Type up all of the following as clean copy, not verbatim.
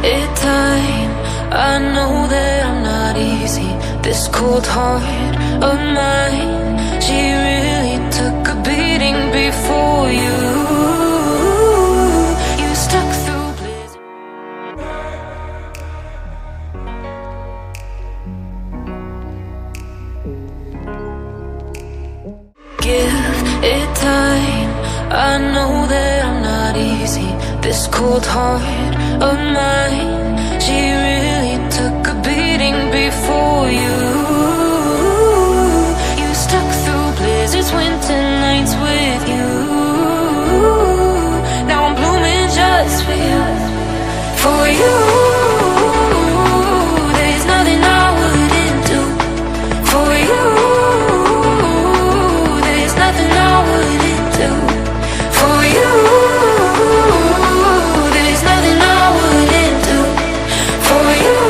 it time. I know that I'm not easy. This cold heart of mine, she really took a beating before you. You stuck through blizzard. Give it time. I know that I'm not easy. This cold heart of mine, she really took a beating before you. You stuck through blizzards, winter nights with you. Now I'm blooming just for you, for you. There's nothing I wouldn't do for you. There's nothing I wouldn't do for you. There's nothing I wouldn't do for you.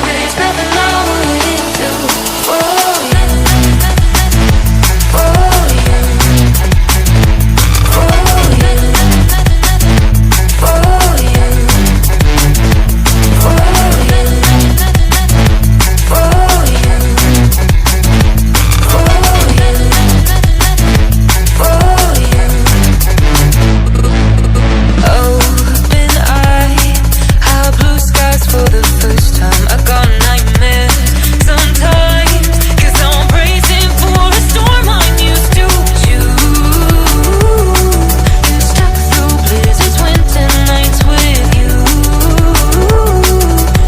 There's nothing I wouldn't do for you. For you. For you. For you. For you. For you. Open eye, high blue skies for the first time. I got nightmares sometimes, 'cause I'm bracing for a storm I'm used to. You stuck through blizzards, winter nights with you.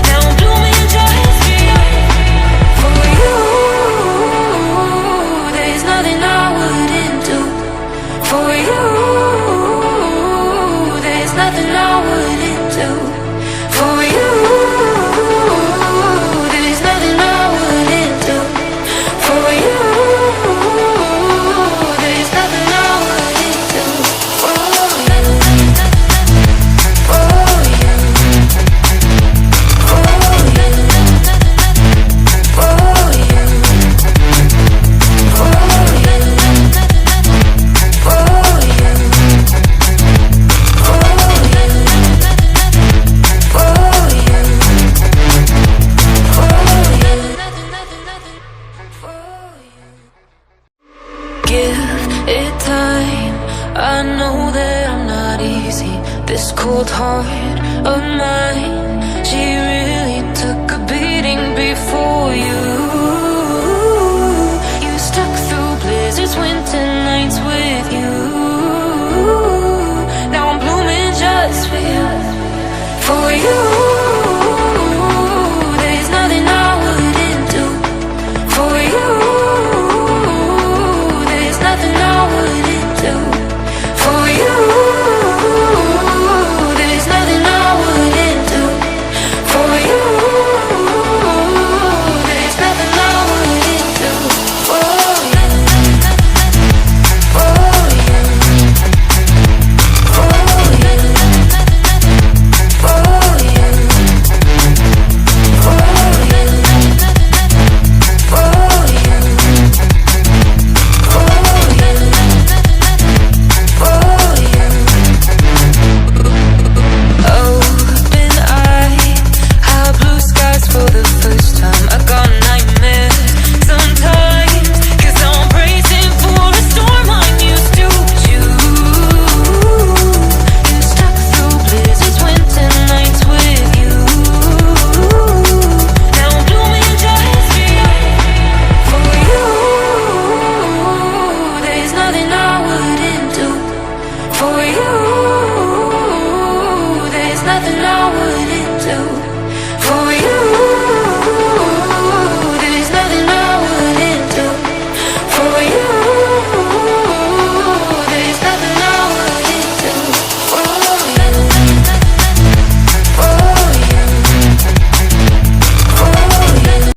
Now I'm blooming just for you, for you. There's nothing I wouldn't do for you. There's nothing I wouldn't do for you. There's nothing I wouldn't do for you. There's nothing I wouldn't do for you. For you. For you. For you. For you. For you. Give it time. I know that I'm not easy. This cold heart of mine, she really took a beating before you. You stuck through blizzards, winter nights with you. Now I'm blooming just for you, for you.